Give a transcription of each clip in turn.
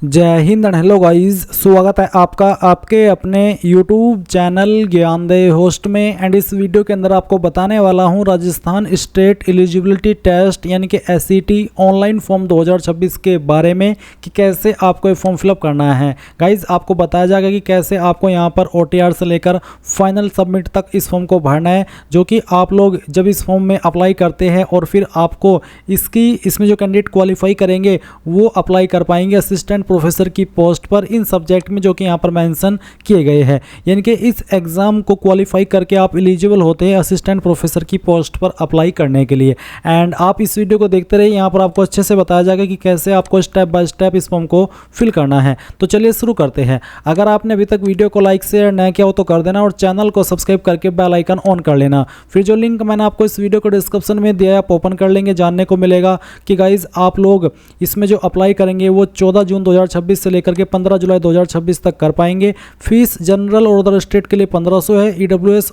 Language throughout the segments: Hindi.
जय हिंद एंड हेलो गाइस, स्वागत है आपका आपके अपने YouTube चैनल ज्ञानदेव होस्ट में। एंड इस वीडियो के अंदर आपको बताने वाला हूं राजस्थान स्टेट एलिजिबिलिटी टेस्ट यानी कि SET ऑनलाइन फॉर्म 2026 के बारे में कि कैसे आपको ये फॉर्म फिलअप करना है। गाइस आपको बताया जाएगा कि कैसे आपको यहां पर OTR से लेकर फाइनल सबमिट तक इस फॉर्म को भरना है, जो कि आप लोग जब इस फॉर्म में अप्लाई करते हैं और फिर आपको इसमें जो कैंडिडेट क्वालिफाई करेंगे वो अप्लाई कर पाएंगे असिस्टेंट प्रोफेसर की पोस्ट पर इन सब्जेक्ट में जो कि यहाँ पर मेंशन किए गए हैं। यानी कि इस एग्ज़ाम को क्वालिफाई करके आप एलिजिबल होते हैं असिस्टेंट प्रोफेसर की पोस्ट पर अप्लाई करने के लिए। एंड आप इस वीडियो को देखते रहिए, यहाँ पर आपको अच्छे से बताया जाएगा कि कैसे आपको स्टेप बाय स्टेप इस फॉर्म को फिल करना है। तो चलिए शुरू करते हैं। अगर आपने अभी तक वीडियो को लाइक शेयर न किया हो तो कर देना और चैनल को सब्सक्राइब करके बेल आइकन ऑन कर लेना। फिर जो लिंक मैंने आपको इस वीडियो को डिस्क्रिप्शन में दिया है आप ओपन कर लेंगे, जानने को मिलेगा कि गाइज आप लोग इसमें जो अप्लाई करेंगे वो 14 जून 2026 से लेकर के 15 जुलाई 2026 तक कर पाएंगे। फीस जनरल और अदर स्टेट के लिए 1500 है, EWS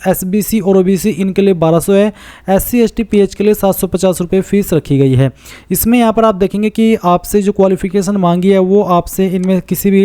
SBC और OBC इनके लिए 1200 है, SC ST PH के लिए 750 रुपये फीस रखी गई है। इसमें यहाँ पर आप देखेंगे कि आपसे जो क्वालिफिकेशन मांगी है वो आपसे इनमें किसी भी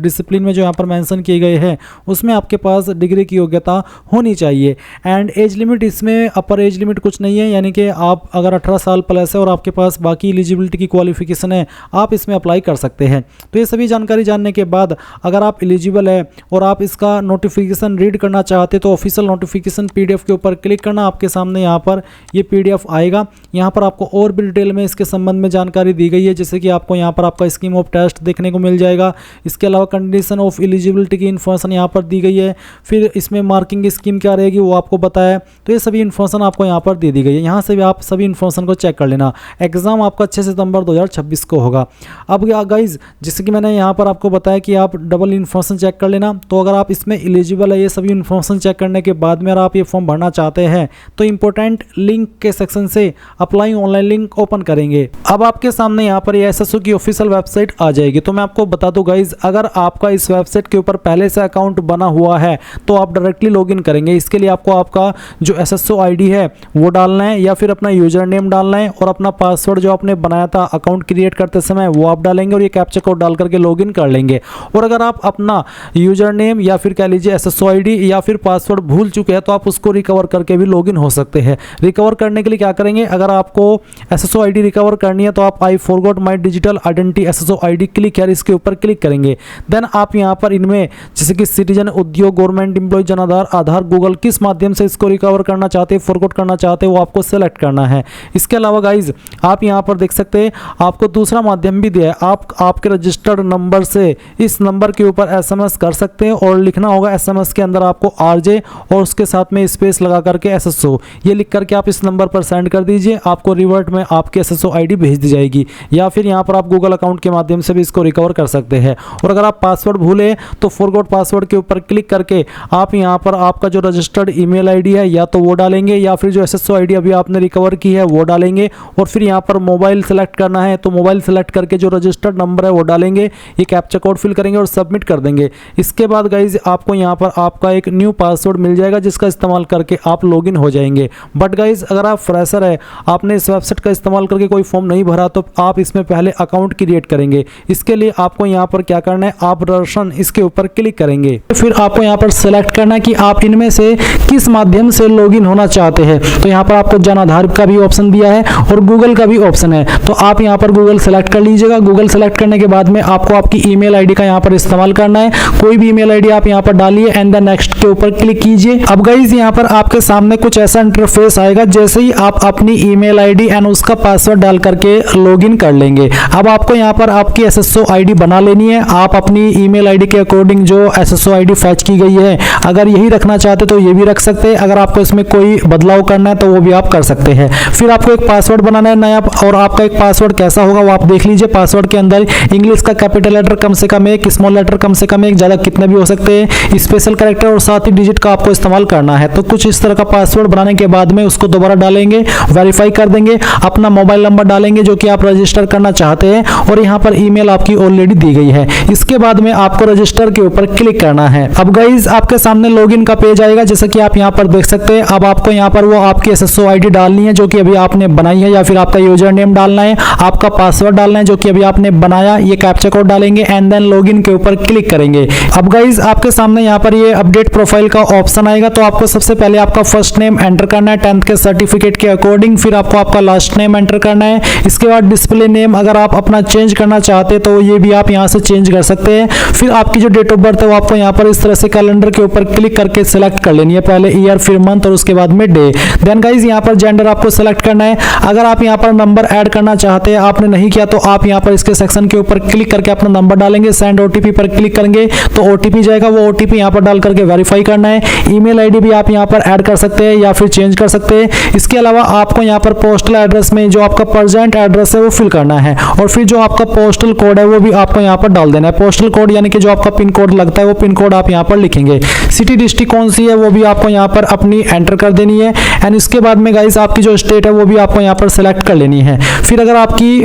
डिसिप्लिन में जो यहाँ पर मेंशन किए गए हैं उसमें आपके पास डिग्री की योग्यता होनी चाहिए। एंड एज लिमिट इसमें अपर एज लिमिट कुछ नहीं है, यानी कि आप अगर 18 साल प्लस है और आपके पास बाकी एलिजिबिलिटी की क्वालिफिकेशन है आप इसमें अप्लाई कर सकते हैं। तो ये सभी जानकारी जानने के बाद अगर आप एलिजिबल है और आप इसका नोटिफिकेशन रीड करना चाहते तो ऑफिशियल नोटिफिकेशन PDF के ऊपर क्लिक करना, आपके सामने यहाँ पर ये PDF आएगा। यहाँ पर आपको और भी डिटेल में इसके संबंध में जानकारी दी गई है, जैसे कि आपको यहाँ पर आपका स्कीम ऑफ टेस्ट देखने को मिल जाएगा। इसके अलावा कंडीशन ऑफ एलिजिबिलिटी की इन्फॉर्मेशन यहाँ पर दी गई है, फिर इसमें मार्किंग स्कीम क्या रहेगी वो आपको बताया। तो ये सभी इन्फॉर्मेशन आपको यहाँ पर दे दी गई है, यहाँ से भी आप सभी इन्फॉर्मेशन को चेक कर लेना। एग्जाम आपका 6 सितंबर 2026 को होगा। अब गाइज जैसे कि मैंने यहाँ पर आपको बताया कि आप डबल इन्फॉर्मेशन चेक कर लेना। तो अगर आप इसमें एलिजिबल है, ये सभी इन्फॉर्मेशन चेक करने के बाद में अगर आप ये फॉर्म भरना चाहते हैं तो इंपॉर्टेंट लिंक के सेक्शन से अप्लाई ऑनलाइन लिंक ओपन करेंगे। अब आपके सामने यहाँ पर ये SSO की ऑफिशियल वेबसाइट आ जाएगी। तो मैं आपको बता दूं गाइज, अगर आपका इस वेबसाइट के ऊपर पहले से अकाउंट बना हुआ है तो आप डायरेक्टली लॉगिन करेंगे। इसके लिए आपको आपका जो SSO ID है वो डालना है या फिर अपना यूजर नेम डालना है और अपना पासवर्ड जो आपने बनाया था अकाउंट क्रिएट करते समय वो आप डालेंगे और ये कैप्चा कोड डाल करके लॉगिन कर लेंगे। और अगर आप अपना यूजर नेम या फिर कह लीजिए SSO ID या फिर पासवर्ड भूल चुके हैं तो आप उसको रिकवर करके भी लॉगिन हो सकते हैं। रिकवर करने के लिए क्या करेंगे, अगर आपको SSO ID रिकवर करनी है तो आप I forgot my digital identity SSO ID click है, इसके ऊपर क्लिक करेंगे। देन आप यहाँ पर इनमें जैसे कि सिटीजन, उद्योग, government employ, Jan Aadhaar, Google किस माध्यम से इसको रिकवर करना चाहते हैं, फॉरगॉट करना चाहते हैं वो आपको सेलेक्ट करना है। इसके अलावा गाइज आप यहाँ पर देख सकते हैं आपको दूसरा माध्यम भी दिया है। आप आपके रजिस्टर्ड नंबर से इस नंबर के ऊपर SMS कर सकते हैं और लिखना होगा SMS के अंदर आपको RJ और उसके साथ में स्पेस लगा करके SSO ये लिख करके आप इस नंबर पर सेंड कर दीजिए। आपको रिवर्ट में आपकी SSO ID भेज दी जाएगी या फिर यहाँ पर आप गूगल अकाउंट के माध्यम से भी इसको रिकवर कर सकते हैं। और अगर आप पासवर्ड भूले तो फॉरगॉट पासवर्ड के ऊपर क्लिक करके आप यहाँ पर आपका जो रजिस्टर्ड ईमेल ID है या तो वो डालेंगे या फिर जो SSO ID अभी आपने रिकवर की है वो डालेंगे। और फिर यहाँ पर मोबाइल सेलेक्ट करना है तो मोबाइल सेलेक्ट करके जो रजिस्टर्ड नंबर है वो डालेंगे, ये कैप्चा कोड फिल करेंगे और सबमिट कर देंगे। इसके बाद गाइज आपको यहाँ पर आपका एक न्यू पासवर्ड मिल जाएगा जिसका इस्तेमाल करके आप लॉगिन हो जाएंगे। बट गाइज अगर आप फ्रेशर है, आपने इस वेबसाइट का इस्तेमाल करके कोई फॉर्म नहीं भरा तो आप इसमें पहले अकाउंट क्रिएट करेंगे। इसके लिए आपको यहाँ पर क्या करना है, आप दर्शन इसके ऊपर क्लिक करेंगे। फिर आपको यहाँ पर सेलेक्ट करना है कि आप इनमें से किस माध्यम से लॉगिन होना चाहते हैं। तो यहाँ पर आपको जन आधार का भी ऑप्शन दिया है और गूगल का भी ऑप्शन है, तो आप यहाँ पर गूगल सेलेक्ट कर लीजिएगा। गूगल सेलेक्ट करने के बाद में आपको आपकी ईमेल ID का यहाँ पर इस्तेमाल करना है। कोई भी ईमेल ID आप यहाँ पर डालिए एंड द नेक्स्ट के ऊपर क्लिक कीजिए। अब गाइज यहाँ पर आपके सामने कुछ ऐसा इंटरफेस आएगा, जैसे ही आप अपनी ईमेल ID एंड उसका पासवर्ड डाल करके लॉगिन कर लेंगे। अब आपको यहाँ पर आपकी SSO ID बना लेनी है। आप अपनी ईमेल ID के अकॉर्डिंग जो SSO ID फैच की गई है अगर यही रखना चाहते तो ये भी रख सकते हैं, अगर आपको इसमें कोई बदलाव करना है तो वो भी आप कर सकते हैं। फिर आपको एक पासवर्ड बनाना है नया, और आपका एक पासवर्ड कैसा होगा वो आप देख लीजिए। पासवर्ड के अंदर इंग्लिश का कैपिटल लेटर कम से कम एक, स्मॉल लेटर कम से कम एक, ज़्यादा कितने भी हो सकते हैं, स्पेशल कैरेक्टर और साथ ही डिजिट का आपको इस्तेमाल करना है। तो कुछ इस तरह का पासवर्ड बनाने के बाद में उसको दोबारा डालेंगे, वेरीफाई कर देंगे, अपना मोबाइल नंबर डालेंगे जो कि आप रजिस्टर करना चाहते हैं और यहाँ पर ईमेल आपकी ऑलरेडी दी गई है। इसके बाद में आपको रजिस्टर के ऊपर क्लिक करना है। अब गाइज आपके सामने लॉगिन का पेज आएगा, जैसा कि आप यहाँ पर देख सकते हैं। अब आपको यहाँ पर वो आपकी SSO ID डालनी है जो कि अभी आपने बनाई है, या फिर आपका यूजर नेम डालना है, आपका पासवर्ड डालना है जो कि अभी आपने बनाया, ये कैप्चा कोड डालेंगे एंड देन लॉगिन के ऊपर क्लिक करेंगे। अब गाइज आपके सामने यहाँ पर ये अपडेट प्रोफाइल का ऑप्शन आएगा। तो आपको सबसे पहले आपका फर्स्ट नेम एंटर करना है 10th के सर्टिफिकेट के अकॉर्डिंग, फिर आपको आपका लास्ट नेम एंटर करना है। इसके बाद डिस्प्ले नेम अगर आप अपना चेंज करना चाहते हैं तो ये भी आप यहाँ से चेंज कर सकते हैं। फिर आपकी जो डेट ऑफ बर्थ है वो आपको यहाँ पर इस तरह से कैलेंडर के ऊपर क्लिक करके सिलेक्ट कर लेनी है, पहले ईयर फिर मंथ और उसके बाद में डे। देन गाइज यहाँ पर जेंडर आपको सिलेक्ट करना है। अगर आप यहाँ पर नंबर ऐड करना चाहते हैं, आपने नहीं किया तो आप यहाँ पर इसके सेक्शन के ऊपर क्लिक करके अपना नंबर डालेंगे, सेंड ओटीपी पर क्लिक करेंगे तो ओटीपी जाएगा, वो ओटीपी यहाँ पर डाल करके वेरीफाई करना है। ईमेल आईडी भी आप यहाँ पर ऐड कर सकते हैं या फिर चेंज कर सकते हैं। इसके अलावा आपको यहाँ पर पोस्टल एड्रेस में जो आपका प्रेजेंट एड्रेस है वो फिल करना है और फिर जो आपका पोस्टल कोड है वो भी आपको यहाँ पर डाल देना है। पोस्टल कोड यानी कि जो आपका पिन कोड लगता है वो पिन कोड आप यहाँ पर लिखेंगे। सिटी डिस्ट्रिक्ट कौन सी है वो भी आपको यहाँ पर अपनी एंटर कर देनी है एंड इसके बाद में गाइस आपकी जो स्टेट है वो भी आपको यहाँ पर सेलेक्ट कर लेनी है। फिर अगर आपकी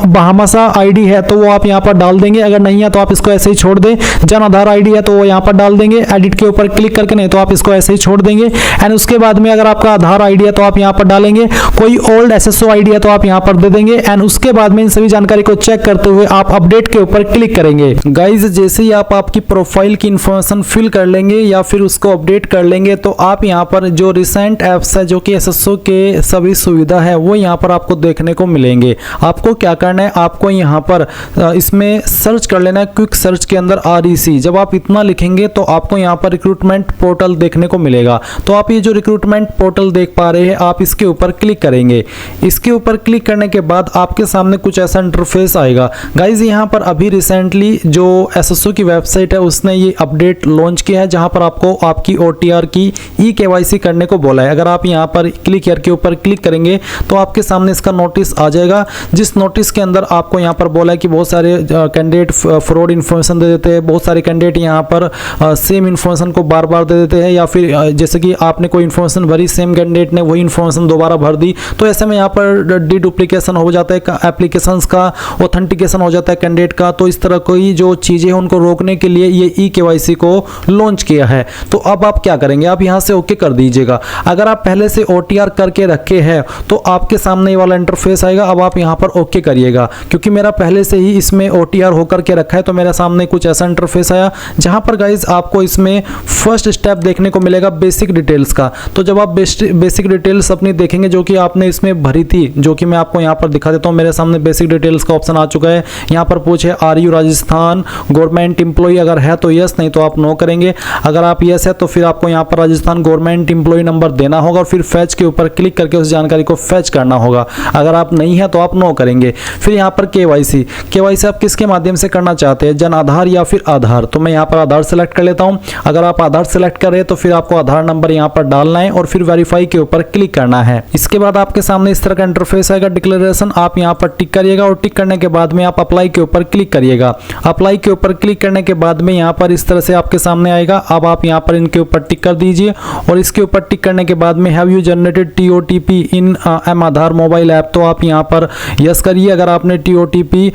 बहामासा आईडी है तो वो आप यहाँ पर डाल देंगे, अगर नहीं है तो आप इसको ऐसे ही छोड़ दें। जन आधार आईडी है तो वो यहाँ पर डाल देंगे, एडिट के ऊपर क्लिक करके, नहीं तो आप इसको ऐसे ही छोड़ देंगे। एंड उसके बाद में अगर आपका आधार आईडी है तो आप यहाँ पर डालेंगे, कोई ओल्ड एसएसओ आईडी है तो आप यहाँ पर दे देंगे। एंड उसके बाद में इन सभी जानकारी को चेक करते हुए आप अपडेट के ऊपर क्लिक करेंगे। गाइज जैसे ही आप आपकी प्रोफाइल की इंफॉर्मेशन फिल कर लेंगे या फिर उसको अपडेट कर लेंगे तो आप यहाँ पर जो रिसेंट ऐप्स है जो कि एसएसओ के सभी सुविधा है वो यहाँ पर आपको देखने को मिलेंगे। आपको क्या करना है, आपको यहाँ पर इसमें सर्च कर लेना है, क्विक सर्च के अंदर REC। जब आप इतना लिखेंगे तो आपको यहाँ पर रिक्रूटमेंट पोर्टल देखने को मिलेगा। तो आप ये जो रिक्रूटमेंट पोर्टल देख पा रहे हैं आप इसके ऊपर क्लिक करेंगे। इसके ऊपर क्लिक करने के बाद आपके सामने कुछ ऐसा इंटरफेस आएगा। गाइज यहाँ पर अभी रिसेंटली जो एसएसओ की वेबसाइट है उसने ये अपडेट लॉन्च किया है जहाँ पर आपको आपकी OTR की eKYC करने को बोला है। अगर आप यहाँ पर क्लिक हियर के ऊपर क्लिक करेंगे तो आपके सामने इसका नोटिस आ जाएगा, जिस नोटिस के अंदर आपको यहाँ पर बोला है कि बहुत सारे कैंडिडेट फ्रॉड इन्फॉर्मेशन दे देते हैं, बहुत सारे कैंडिडेट यहाँ पर सेम इन्फॉर्मेशन को बार बार दे देते हैं, या फिर जैसे कि आपने कोई इन्फॉर्मेशन भरी, सेम कैंडिडेट ने वही इन्फॉर्मेशन दोबारा भर दी, तो ऐसे में यहाँ पर डुप्लीकेशन हो जाता है, एप्लीकेशंस का ऑथेंटिकेशन हो जाता है कैंडिडेट का। तो इस तरह की जो चीज़ें हैं उनको रोकने के लिए ये eKYC को लॉन्च किया है। तो अब आप क्या करेंगे, आप यहाँ से ओके कर दीजिएगा। अगर आप पहले से OTR करके रखे हैं तो आपके सामने ये वाला इंटरफेस आएगा। अब आप यहाँ पर ओके करिएगा, क्योंकि मेरा पहले से ही इसमें OTR होकर के रखा है तो मेरे सामने कुछ ऐसा इंटरफेस आया जहाँ पर गाइज आपको इसमें फर्स्ट स्टेप देखने को मिलेगा बेसिक डिटेल्स का। तो जब आप बेसिक डिटेल्स अपनी देखेंगे जो कि आपने इसमें भरी थी, जो कि मैं आपको यहाँ पर दिखा देता हूँ, मेरे सामने बेसिक डिटेल्स का ऑप्शन आ चुका है। यहाँ पर पूछे are you Rajasthan government employee, अगर है तो यस, नहीं तो आप नो करेंगे। अगर आप यस है तो फिर आपको यहाँ पर राजस्थान गवर्नमेंट एम्प्लॉय नंबर देना होगा और फिर फैच के ऊपर क्लिक करके उस जानकारी को फैच करना होगा। अगर आप नहीं है तो आप नो करेंगे। फिर यहाँ पर KYC आप किसके माध्यम से करना चाहते हैं, जन आधार या फिर आधार। तो मैं यहाँ पर आधार सेलेक्ट कर लेता हूँ। अगर आप आधार सेलेक्ट कर रहे हैं तो फिर आपको आधार नंबर यहाँ पर डालना है और फिर वेरीफाई के ऊपर क्लिक करना है। इसके बाद आपके सामने इस तरह का इंटरफेस आएगा, डिक्लेरेशन आप यहाँ पर टिक करिएगा और टिक करने के बाद में आप अप्लाई के ऊपर क्लिक करिएगा। अप्लाई के ऊपर क्लिक करने के बाद में यहाँ पर इस तरह से आपके सामने आएगा। अब आप यहाँ पर इनके ऊपर टिक कर दीजिए और इसके ऊपर टिक करने के बाद में have you generated TOTP in M Aadhaar mobile app, तो आप यहाँ पर यस करिए अगर आपने TOTP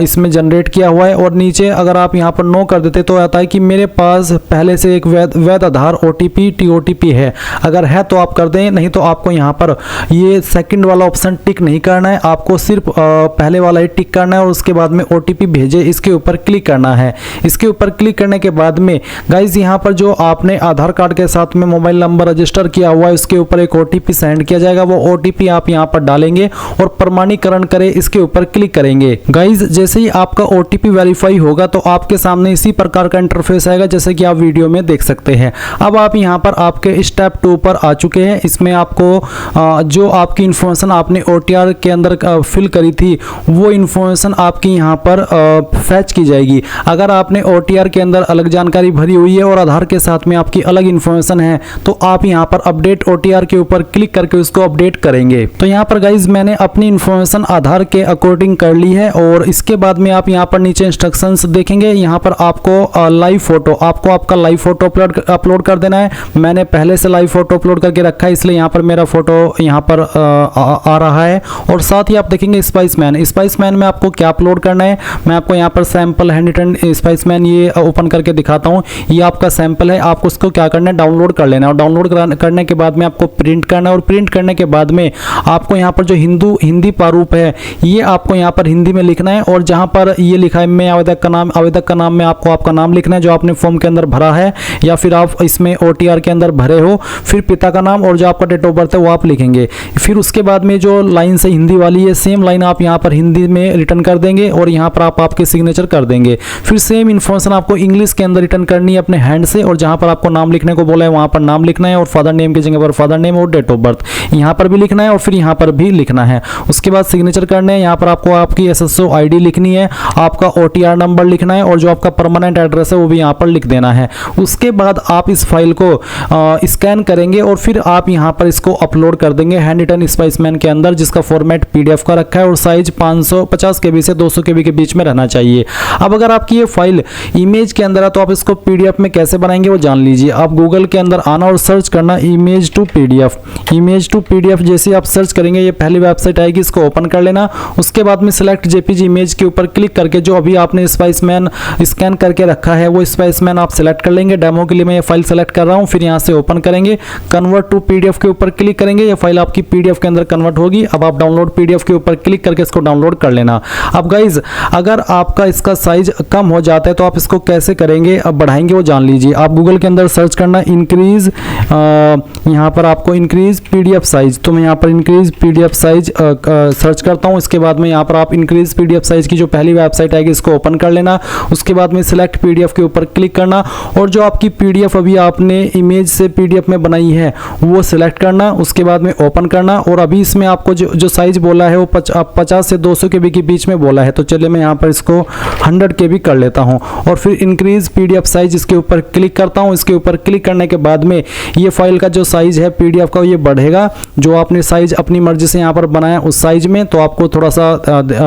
इसमें जनरेट किया हुआ है। और नीचे अगर आप यहाँ पर नो कर देते तो आता है कि मेरे पास पहले से एक वैध आधार OTP TOTP है। अगर है तो आप कर दें, नहीं तो आपको यहाँ पर ये सेकंड वाला ऑप्शन टिक नहीं करना है, आपको सिर्फ पहले वाला ही टिक करना है और उसके बाद में OTP भेजे इसके ऊपर क्लिक करना है। इसके ऊपर क्लिक करने के बाद में गाइज यहाँ पर जो आपने आधार कार्ड के साथ में मोबाइल नंबर रजिस्टर किया हुआ है उसके ऊपर एक OTP सेंड किया जाएगा। वो OTP आप यहाँ पर डालेंगे और प्रमाणीकरण करें इसके ऊपर क्लिक करेंगे। गाइज जैसे ही आपका OTP वेरीफाई होगा तो आपके सामने इसी प्रकार का इंटरफेस आएगा जैसे कि आप वीडियो में देख सकते हैं। अब आप यहाँ पर आपके स्टेप 2 पर आ चुके हैं। इसमें आपको जो आपकी इंफॉर्मेशन आपने OTR के अंदर फिल करी थी वो इंफॉर्मेशन आपकी यहाँ पर फैच की जाएगी। अगर आपने OTR के अंदर अलग जानकारी भरी हुई है और आधार के साथ में आपकी अलग इंफॉर्मेशन है तो आप यहाँ पर अपडेट OTR के ऊपर क्लिक करके उसको अपडेट करेंगे। तो यहाँ पर गाइज मैंने अपनी इंफॉर्मेशन आधार के अकॉर्डिंग कर ली है और इसके बाद में आप यहाँ पर नीचे इंस्ट्रक्शंस देखेंगे। यहाँ पर आपको लाइव फोटो, आपको आपका लाइव फोटो अपलोड कर देना है। मैंने पहले से लाइव फोटो अपलोड करके रखा है इसलिए यहाँ पर मेरा फोटो यहाँ पर आ रहा है। और साथ ही आप देखेंगे स्पाइसमैन में आपको क्या अपलोड करना है। मैं आपको यहाँ पर सैंपल हैंड रिटन स्पाइसमैन ये ओपन करके दिखाता हूँ। ये आपका सैंपल है, आपको उसको क्या करना है, डाउनलोड कर लेना है और डाउनलोड करने के बाद में आपको प्रिंट करना है और प्रिंट करने के बाद में आपको यहाँ पर जो हिंदी प्रारूप है ये आपको यहाँ पर पर हिंदी में लिखना है और जहाँ पर ये लिखा है मैं आवेदक का नाम में आपको आपका नाम लिखना है जो आपने फॉर्म के अंदर भरा है या फिर आप इसमें OTR के अंदर भरे हो, फिर पिता का नाम और जो आपका डेट ऑफ बर्थ है वो आप लिखेंगे। फिर उसके बाद में जो लाइन से हिंदी वाली है सेम लाइन आप यहाँ पर हिंदी में रिटर्न कर देंगे और यहाँ पर आप आपके सिग्नेचर कर देंगे। फिर सेम इन्फॉर्मेशन आपको इंग्लिश के अंदर रिटर्न करनी है अपने हैंड से और जहाँ पर आपको नाम लिखने को बोला है वहाँ पर नाम लिखना है और फादर नेम की जगह पर फादर नेम और डेट ऑफ बर्थ यहाँ पर भी लिखना है और फिर यहाँ पर भी लिखना है। उसके बाद सिग्नेचर करने हैं। यहाँ पर आपको आपकी SSO ID लिखनी है, आपका OTR नंबर लिखना है और जो आपका परमानेंट एड्रेस है वो भी यहाँ पर लिख देना है। उसके बाद आप इस फाइल को स्कैन करेंगे और फिर आप यहाँ पर इसको अपलोड कर देंगे हैंड रिटन स्पाइसमैन के अंदर, जिसका फॉर्मेट PDF का रखा है और साइज 550 KB से 200 KB के बीच में रहना चाहिए। अब अगर आपकी ये फाइल इमेज के अंदर है तो आप इसको PDF में कैसे बनाएंगे वो जान लीजिए। आप गूगल के अंदर आना और सर्च करना इमेज टू PDF जैसे आप सर्च करेंगे ये पहली वेबसाइट आएगी, इसको ओपन कर लेना। उसके बाद में सिलेक्ट JPG इमेज के ऊपर क्लिक करके जो अभी आपने स्पाइसमैन स्कैन करके रखा है वो स्पाइसमैन आप सेलेक्ट कर लेंगे। डेमो के लिए मैं ये फाइल सेलेक्ट कर रहा हूँ। फिर यहाँ से ओपन करेंगे, कन्वर्ट टू PDF के ऊपर क्लिक करेंगे, ये फाइल आपकी PDF के अंदर कन्वर्ट होगी। अब आप डाउनलोड PDF के ऊपर क्लिक करके इसको डाउनलोड कर लेना। अब गाइज अगर आपका इसका साइज कम हो जाता है तो आप इसको कैसे करेंगे, अब बढ़ाएंगे वो जान लीजिए। आप गूगल के अंदर सर्च करना इंक्रीज, यहाँ पर आपको इंक्रीज PDF साइज, तो मैं यहाँ पर इंक्रीज PDF साइज सर्च करता हूँ। इसके बाद में यहाँ पर आप इंक्रीज PDF साइज की जो पहली वेबसाइट आएगी इसको ओपन कर लेना। उसके बाद में सिलेक्ट PDF के ऊपर क्लिक करना और जो आपकी PDF अभी आपने इमेज से PDF में बनाई है वो सिलेक्ट करना। उसके बाद में ओपन करना और अभी इसमें आपको जो साइज बोला है वो 50 से 200 KB के बीच में बोला है, तो चलिए मैं यहाँ पर इसको 100 KB कर लेता हूँ और फिर इंक्रीज PDF साइज इसके ऊपर क्लिक करता हूँ। इसके ऊपर क्लिक करने के बाद में ये फाइल का जो साइज है PDF का ये बढ़ेगा। जो आपने साइज अपनी मर्जी से यहाँ पर बनाया उस साइज में, तो आपको थोड़ा सा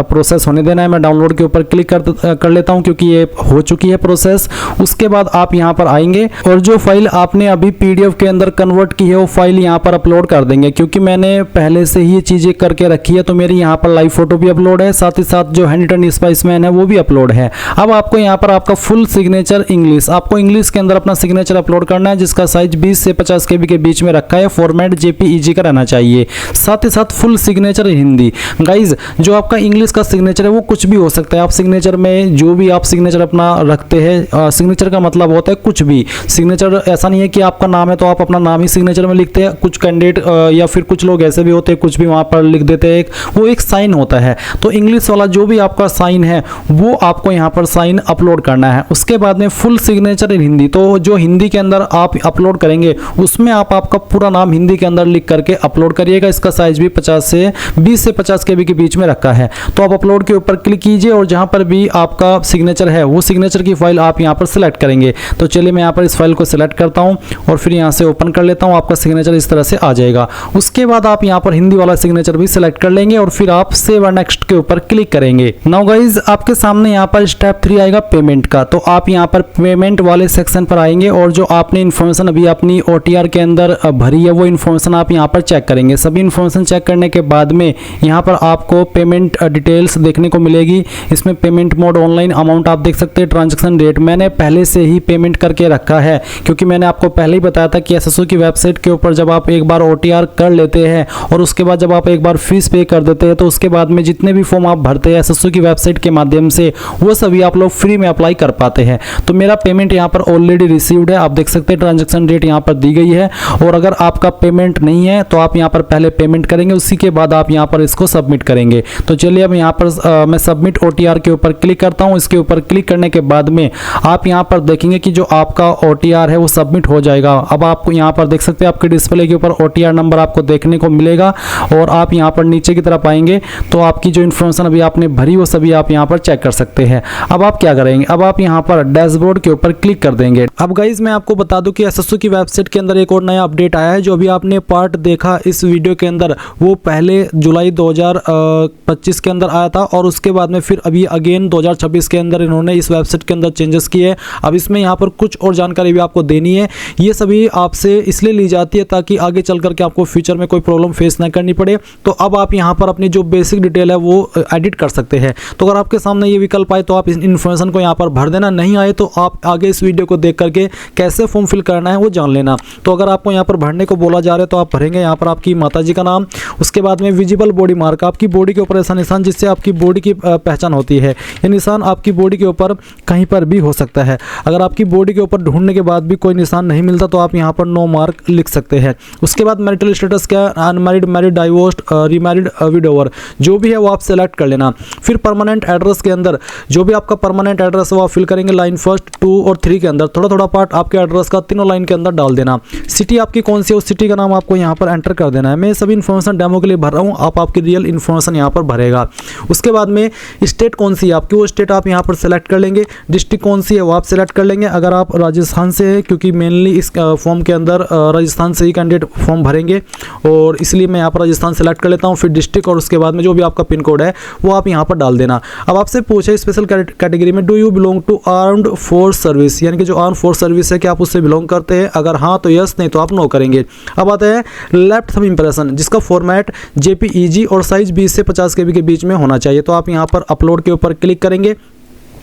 प्रोसेस होने देना है। मैं डाउनलोड के ऊपर क्लिक कर लेता हूँ क्योंकि ये हो चुकी है प्रोसेस। उसके बाद आप यहाँ पर आएंगे और जो फाइल आपने अभी PDF के अंदर कन्वर्ट की है वो फाइल यहाँ पर अपलोड कर देंगे। क्योंकि मैंने पहले से ही ये चीज़ें करके रखी है तो मेरी यहाँ पर लाइव फोटो भी अपलोड है, साथ ही साथ जो हैंड रिटन स्पाइसमैन है वो भी अपलोड है। अब आपको यहाँ पर आपका फुल सिग्नेचर इंग्लिश, आपको इंग्लिश के अंदर अपना सिग्नेचर अपलोड करना है जिसका साइज 20 से 50 KB के बीच में रखा है। फॉर्मेट JPEG का रहना चाहिए, साथ ही साथ फुल सिग्नेचर हिंदी। गाइज जो आपका इंग्लिश का सिग्नेचर है वो कुछ भी हो सकता है। आप सिग्नेचर में जो भी आप सिग्नेचर अपना रखते हैं, सिग्नेचर का मतलब होता है कुछ भी। सिग्नेचर ऐसा नहीं है कि आपका नाम है तो आप अपना नाम ही सिग्नेचर में लिखते हैं। कुछ कैंडिडेट या फिर कुछ लोग ऐसे भी होते हैं कुछ भी वहाँ पर लिख देते हैं, वो एक साइन होता है। तो इंग्लिश वाला जो भी आपका साइन है वो आपको यहाँ पर साइन अपलोड करना है। उसके बाद में फुल सिग्नेचर इन हिंदी, तो जो हिंदी के अंदर आप अपलोड करेंगे उसमें आप आपका पूरा नाम हिंदी के अंदर लिख करके अपलोड करिएगा। इसका साइज भी 20 से 50 KB के बीच में रखा है। तो आप अपलोड के ऊपर क्लिक कीजिए और जहाँ पर भी आपका सिग्नेचर है वो सिग्नेचर की फाइल आप यहाँ पर सिलेक्ट करेंगे। तो चलिए मैं यहाँ पर इस फाइल को सिलेक्ट करता हूँ और फिर यहाँ से ओपन कर लेता हूँ। आपका सिग्नेचर इस तरह से आ जाएगा। उसके बाद आप यहाँ पर हिंदी वाला सिग्नेचर भी सिलेक्ट कर लेंगे और फिर आप सेव और नेक्स्ट के ऊपर क्लिक करेंगे। नाउ गाइज आपके सामने यहाँ पर स्टेप 3 आएगा पेमेंट का। तो आप यहाँ पर पेमेंट वाले सेक्शन पर आएंगे और जो आपने इन्फॉर्मेशन अभी अपनी OTR के अंदर भरी है वो इन्फॉर्मेशन आप यहाँ पर चेक करेंगे। सभी इन्फॉर्मेशन चेक करने के बाद में यहाँ पर आपको पेमेंट डिटेल्स देखने को मिलेगी। इसमें पेमेंट मोड ऑनलाइन, अमाउंट आप देख सकते हैं, ट्रांजैक्शन रेट मैंने पहले से ही पेमेंट करके रखा है क्योंकि मैंने आपको पहले ही बताया था कि SSO की वेबसाइट के ऊपर जब आप एक बार OTR कर लेते हैं और उसके बाद जब आप एक बार फीस पे कर देते हैं तो उसके बाद में जितने भी फॉर्म आप भरते हैं SSO की वेबसाइट के माध्यम से वो सभी आप लोग फ्री में अप्लाई कर पाते हैं। तो मेरा पेमेंट यहाँ पर ऑलरेडी रिसीव्ड है, आप देख सकते हैं ट्रांजैक्शन रेट यहाँ पर दी गई है। और अगर आपका पेमेंट नहीं है तो आप यहाँ पर पहले पेमेंट करेंगे, उसी के बाद आप यहाँ पर इसको सबमिट करेंगे। तो चलिए अब यहाँ पर मैं सबमिट OTR के ऊपर क्लिक करता हूँ। इसके ऊपर क्लिक करने के बाद में आप यहाँ पर देखेंगे कि जो आपका OTR है वो सबमिट हो जाएगा। अब आपको यहाँ पर देख सकते हैं आपके डिस्प्ले के ऊपर OTR नंबर आपको देखने को मिलेगा और आप यहाँ पर नीचे की तरफ आएंगे तो आपकी जो इन्फॉर्मेशन अभी आपने भरी वो सभी आप यहाँ पर चेक कर सकते हैं। अब आप क्या करेंगे, अब आप यहाँ पर डैशबोर्ड के ऊपर क्लिक कर देंगे। अब गाइज मैं आपको बता दूं कि SSO की वेबसाइट के अंदर एक और नया अपडेट आया है। जो अभी आपने पार्ट देखा इस वीडियो के अंदर वो पहले जुलाई 2025 के अंदर आया था और उसके बाद में फिर अभी अगेन 2026 के अंदर इन्होंने इस वेबसाइट के अंदर चेंजेस किए। अब इसमें यहाँ पर कुछ और जानकारी भी आपको देनी है। ये सभी आपसे इसलिए ली जाती है ताकि आगे चल करके आपको फ्यूचर में कोई प्रॉब्लम फेस ना करनी पड़े। तो अब आप यहाँ पर अपनी जो बेसिक डिटेल है वो एडिट कर सकते हैं। तो अगर आपके सामने ये विकल्प आए तो आप इस इन्फॉर्मेशन को यहाँ पर भर देना, नहीं आए तो आप आगे इस वीडियो को देख करके कैसे फॉर्म फिल करना है वो जान लेना। तो अगर आपको यहाँ पर भरने को बोला जा रहा है तो आप भरेंगे यहाँ पर आपकी माताजी का नाम, उसके बाद में विजिबल बॉडी मार्क, आपकी बॉडी के ऊपर ऐसा निशान निशान जिससे आपकी बॉडी की पहचान होती है। ये निशान आपकी बॉडी के ऊपर कहीं पर भी हो सकता है। अगर आपकी बॉडी के ऊपर ढूंढने के बाद भी कोई निशान नहीं मिलता तो आप यहाँ पर नो मार्क लिख सकते हैं। उसके बाद मैरिटल स्टेटस क्या, unmarried, married, divorced, remarried, widower, जो भी है वो आप सेलेक्ट कर लेना। फिर परमानेंट एड्रेस के अंदर जो भी आपका परमानेंट एड्रेस है वो आप फिल करेंगे लाइन 1, 2 और 3 के अंदर। थोड़ा थोड़ा पार्ट आपके एड्रेस का तीनों लाइन के अंदर डाल देना। सिटी आपकी कौन सी है उस सिटी का नाम आपको यहाँ पर एंटर कर देना है। मैं सभी इन्फॉर्मेशन डेमो के लिए भर रहा हूँ, आप आपकी रियल इन्फॉर्मेशन यहाँ पर भरेगा। उसके बाद में स्टेट कौन सी है आपकी, वो स्टेट आप यहाँ पर सेलेक्ट कर लेंगे। डिस्ट्रिक्ट कौन सी है वो आप सेलेक्ट कर लेंगे। अगर आप राजस्थान से हैं, क्योंकि मेनली इस फॉर्म के अंदर राजस्थान से ही कैंडिडेट फॉर्म भरेंगे और इसलिए मैं यहाँ पर राजस्थान सेलेक्ट कर लेता हूँ। फिर डिस्ट्रिक्ट और उसके बाद में जो भी आपका पिन कोड है वो आप यहाँ पर डाल देना। अब आपसे पूछे स्पेशल कैटेगरी में do you belong to armed force service, यानी कि जो आर्म फोर्स सर्विस है क्या आप उससे बिलोंग करते हैं। अगर हाँ तो यस, नहीं तो आप नो करेंगे। अब आते हैं लेफ्ट थंब इंप्रेशन, जिसका फॉर्मेट JPEG और साइज 20 से 50 KB के बीच में होना चाहिए। तो आप यहाँ पर अपलोड के ऊपर क्लिक करेंगे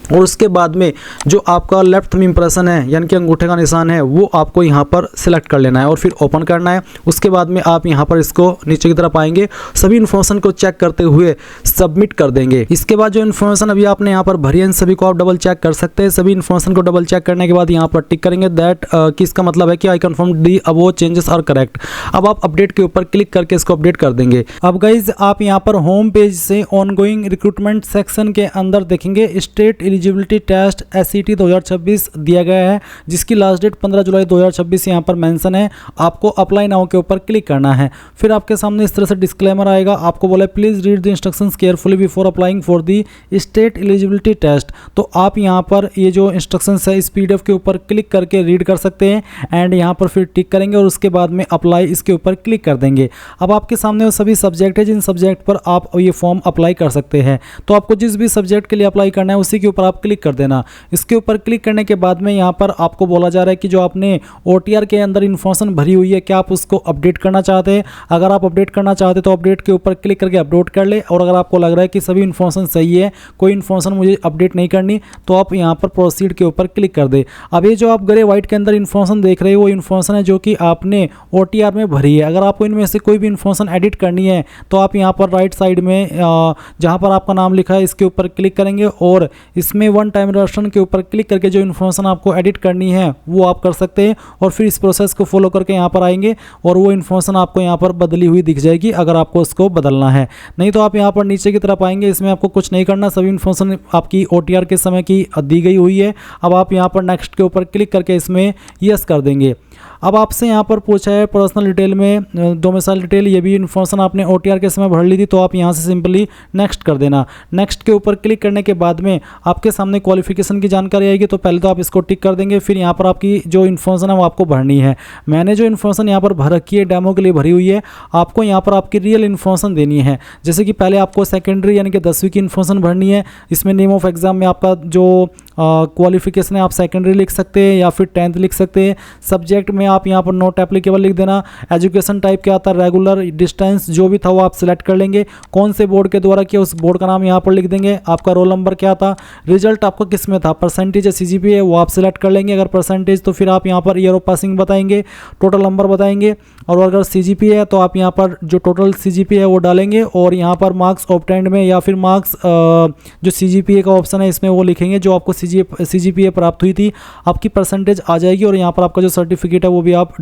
और उसके बाद में जो आपका लेफ्ट थंब इंप्रेशन है यानी कि अंगूठे का निशान है वो आपको यहाँ पर सिलेक्ट कर लेना है और फिर ओपन करना है। उसके बाद में आप यहाँ पर इसको नीचे की तरफ आएंगे, सभी इन्फॉर्मेशन को चेक करते हुए सबमिट कर देंगे। इसके बाद जो इन्फॉर्मेशन अभी आपने यहाँ पर भरी है इन सभी को आप डबल चेक कर सकते हैं। सभी इन्फॉर्मेशन को डबल चेक करने के बाद यहाँ पर टिक करेंगे दैट कि इसका मतलब है कि I confirm the above changes are correct. अब आप अपडेट के ऊपर क्लिक करके इसको अपडेट कर देंगे। अब गाइज आप यहाँ पर होम पेज से ऑनगोइंग रिक्रूटमेंट सेक्शन के अंदर देखेंगे स्टेट एलिजिबिलिटी टेस्ट SET 2026 दिया गया है, जिसकी लास्ट डेट 15 जुलाई 2026 यहाँ पर मेंशन है। आपको अप्लाई नाउ के ऊपर क्लिक करना है। फिर आपके सामने इस तरह से डिस्क्लेमर आएगा, आपको बोला please read the instructions carefully before applying for the state eligibility test. तो आप यहाँ पर ये जो इंस्ट्रक्शंस है इस PDF के ऊपर क्लिक करके रीड कर सकते हैं एंड यहाँ पर फिर टिक करेंगे और उसके बाद में अप्लाई इसके ऊपर क्लिक कर देंगे। अब आपके सामने वो सभी सब्जेक्ट है जिन सब्जेक्ट पर आप ये फॉर्म अप्लाई कर सकते हैं। तो आपको जिस भी सब्जेक्ट के लिए अप्लाई करना है उसी के ऊपर आप क्लिक कर देना। इसके ऊपर क्लिक करने के बाद में यहाँ पर आपको बोला जा रहा है कि जो आपने OTR के अंदर इन्फॉर्मेशन भरी हुई है क्या आप उसको अपडेट करना चाहते हैं। अगर आप अपडेट करना चाहते हैं तो अपडेट के ऊपर क्लिक करके अपलोड कर ले, और अगर आपको लग रहा है कि सभी इन्फॉर्मेशन सही है, कोई इन्फॉर्मेशन मुझे अपडेट नहीं करनी, तो आप यहाँ पर प्रोसीड के ऊपर क्लिक कर दे। अब ये जो आप ग्रे व्हाइट के अंदर इन्फॉर्मेशन देख रहे हो वो इन्फॉर्मेशन है जो कि आपने OTR में भरी है। अगर आपको इनमें से कोई भी इन्फॉर्मेशन एडिट करनी है तो आप यहाँ पर राइट साइड में जहाँ पर आपका नाम लिखा है इसके ऊपर क्लिक करेंगे और इसमें वन टाइम रजिस्ट्रेशन के ऊपर क्लिक करके जो इन्फॉर्मेशन आपको एडिट करनी है वो आप कर सकते हैं। और फिर इस प्रोसेस को फॉलो करके यहाँ पर आएंगे और वो इन्फॉर्मेशन आपको यहाँ पर बदली हुई दिख जाएगी अगर आपको उसको बदलना है। नहीं तो आप यहाँ पर नीचे की तरफ आएंगे, इसमें आपको कुछ नहीं करना, सभी इन्फॉर्मेशन आपकी OTR के समय की दी गई हुई है। अब आप यहाँ पर नेक्स्ट के ऊपर क्लिक करके इसमें यस कर देंगे। अब आपसे यहाँ पर पूछा है पर्सनल डिटेल में डोमिसाइल डिटेल, ये भी इन्फॉर्मेशन आपने OTR के समय भर ली थी, तो आप यहाँ से सिंपली नेक्स्ट कर देना। नेक्स्ट के ऊपर क्लिक करने के बाद में आपके सामने क्वालिफिकेशन की जानकारी आएगी, तो पहले तो आप इसको टिक कर देंगे। फिर यहाँ पर आपकी जो इन्फॉर्मेशन है वो आपको भरनी है। मैंने जो इन्फॉर्मेशन यहाँ पर भर रखी है डेमो के लिए भरी हुई है, आपको यहाँ पर आपकी रियल इन्फॉर्मेशन देनी है। जैसे कि पहले आपको सेकेंडरी यानी कि 10वीं की इन्फॉर्मेशन भरनी है। इसमें नेम ऑफ एग्जाम में आपका जो क्वालिफिकेशन है आप सेकेंडरी लिख सकते हैं या फिर 10th लिख सकते हैं। सब्जेक्ट में आप यहाँ पर नॉट एप्लीकेबल लिख देना। एजुकेशन टाइप क्या आता है, रेगुलर, डिस्टेंस, जो भी था वो आप सिलेक्ट कर लेंगे। कौन से बोर्ड के द्वारा किया उस बोर्ड का नाम यहाँ पर लिख देंगे। आपका रोल नंबर क्या था, रिजल्ट आपका किस में था, परसेंटेज या CGPA वो आप सिलेक्ट कर लेंगे। अगर परसेंटेज तो फिर आप यहाँ पर ईयर ऑफ पासिंग बताएंगे, टोटल नंबर बताएंगे, और अगर CGPA है तो आप यहाँ पर जो टोटल CGPA है वो डालेंगे और यहाँ पर मार्क्स ऑब्टेंड में या फिर मार्क्स जो CGPA का ऑप्शन है इसमें वो लिखेंगे जो आपको CGPA प्राप्त हुई थी, आपकी परसेंटेज आ जाएगी और यहाँ पर आपका जो सर्टिफिकेट है वो भी आप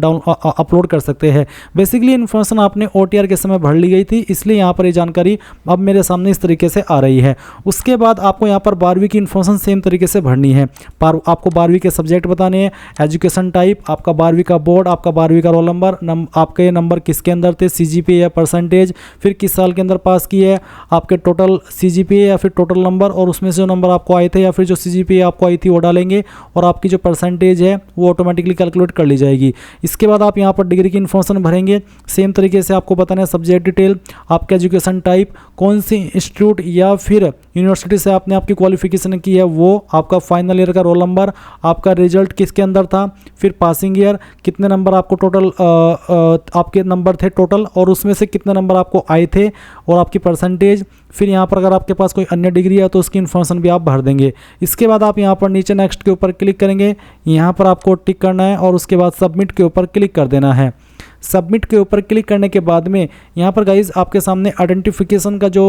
अपलोड कर सकते हैं। बेसिकली इन्फॉर्मेशन आपने OTR के समय भर ली गई थी, इसलिए यहाँ पर ये जानकारी अब मेरे सामने इस तरीके से आ रही है। उसके बाद आपको यहाँ पर 12वीं की इन्फॉर्मेशन सेम तरीके से भरनी है। आपको 12वीं के सब्जेक्ट बताने हैं, एजुकेशन टाइप, आपका 12वीं का बोर्ड, आपका 12वीं का रोल नंबर, आपके नंबर किसके अंदर थे, CGPA या परसेंटेज, फिर किस साल के अंदर पास किए है, आपके टोटल CGPA या फिर टोटल नंबर, और उसमें से जो नंबर आपको आए थे या फिर जो CGPA आपको आई थी वो डालेंगे और आपकी जो परसेंटेज है वो ऑटोमेटिकली कैलकुलेट कर ली जाएगी। इसके बाद आप यहाँ पर डिग्री की इन्फॉर्मेशन भरेंगे। सेम तरीके से आपको बताना है सब्जेक्ट डिटेल, आपका एजुकेशन टाइप, कौन सी इंस्टीट्यूट या फिर यूनिवर्सिटी से आपने आपकी क्वालिफिकेशन की है वो, आपका फाइनल ईयर का रोल नंबर, आपका रिजल्ट किसके अंदर था, फिर पासिंग ईयर, कितने नंबर आपको टोटल आपके नंबर थे टोटल और उसमें से कितने नंबर आपको आए थे, और आपकी परसेंटेज। फिर यहाँ पर अगर आपके पास कोई अन्य डिग्री है तो उसकी इन्फॉर्मेशन भी आप भर देंगे। इसके बाद आप यहाँ पर नीचे नेक्स्ट के ऊपर क्लिक करेंगे, यहाँ पर आपको टिक करना है और उसके बाद सबमिट के ऊपर क्लिक कर देना है। सबमिट के ऊपर क्लिक करने के बाद में यहाँ पर गाइज आपके सामने आइडेंटिफिकेशन का जो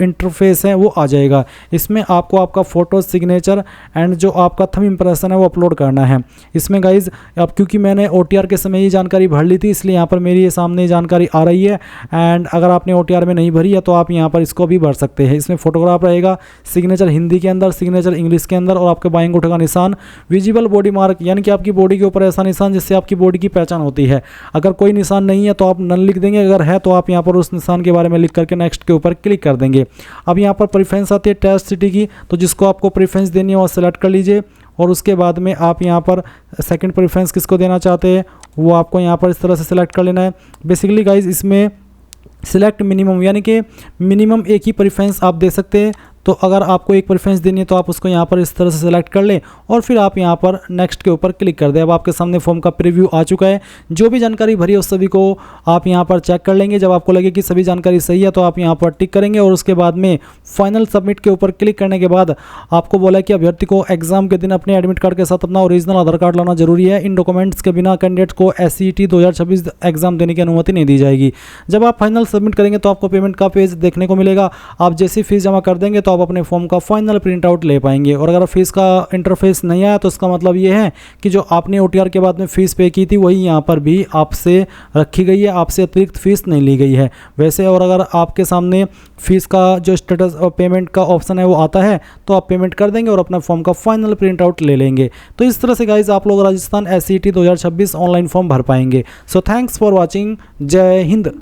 इंटरफेस है वो आ जाएगा। इसमें आपको आपका फ़ोटो, सिग्नेचर एंड जो आपका थंब इंप्रेशन है वो अपलोड करना है। इसमें गाइज अब क्योंकि मैंने OTR के समय ये जानकारी भर ली थी, इसलिए यहाँ पर मेरी ये सामने जानकारी आ रही है। एंड अगर आपने OTR में नहीं भरी है तो आप यहाँ पर इसको भी भर सकते हैं। इसमें फोटोग्राफ रहेगा, सिग्नेचर हिंदी के अंदर, सिग्नेचर इंग्लिश के अंदर, और आपके बाएं अंगूठे का निशान, विजिबल बॉडी मार्क यानी कि आपकी बॉडी के ऊपर ऐसा निशान जिससे आपकी बॉडी की पहचान होती है। अगर कोई निशान नहीं है तो आप नन लिख देंगे, अगर है तो आप यहाँ पर उस निशान के बारे में लिख करके नेक्स्ट के ऊपर क्लिक कर देंगे। अब यहाँ पर प्रेफरेंस आती है टेस्ट सिटी की, तो जिसको आपको प्रेफरेंस देनी है वो सेलेक्ट कर लीजिए। और उसके बाद में आप यहाँ पर सेकंड प्रेफरेंस किसको देना चाहते हैं वो आपको यहाँ पर इस तरह से सिलेक्ट कर लेना है। बेसिकली गाइज इसमें सिलेक्ट मिनिमम यानी कि मिनिमम एक ही प्रेफरेंस आप दे सकते हैं। तो अगर आपको एक प्रेफरेंस देनी है तो आप उसको यहाँ पर इस तरह से सिलेक्ट कर लें और फिर आप यहाँ पर नेक्स्ट के ऊपर क्लिक कर दें। अब आपके सामने फॉर्म का प्रीव्यू आ चुका है। जो भी जानकारी भरी है उस सभी को आप यहाँ पर चेक कर लेंगे। जब आपको लगे कि सभी जानकारी सही है तो आप यहाँ पर टिक करेंगे और उसके बाद में फाइनल सबमिट के ऊपर क्लिक करने के बाद आपको बोला कि अभ्यर्थी को एग्जाम के दिन अपने एडमिट कार्ड के साथ अपना ओरिजिनल आधार कार्ड लाना जरूरी है। इन डॉक्यूमेंट्स के बिना कैंडिडेट को SCET 2026 एग्जाम देने की अनुमति नहीं दी जाएगी। जब आप फाइनल सबमिट करेंगे तो आपको पेमेंट का पेज देखने को मिलेगा। आप जैसी फीस जमा कर देंगे तो आप अपने फॉर्म का फाइनल प्रिंट आउट ले पाएंगे। और अगर फीस का इंटरफेस नहीं आया तो इसका मतलब ये है कि जो आपने OTR के बाद में फीस पे की थी वही यहाँ पर भी आपसे रखी गई है, आपसे अतिरिक्त फीस नहीं ली गई है वैसे। और अगर आपके सामने फीस का जो स्टेटस और पेमेंट का ऑप्शन है वो आता है तो आप पेमेंट कर देंगे और अपना फॉर्म का फाइनल प्रिंट आउट ले लेंगे। तो इस तरह से गाइज आप लोग राजस्थान SCET 2026 ऑनलाइन फॉर्म भर पाएंगे। So thanks for watching. जय हिंद।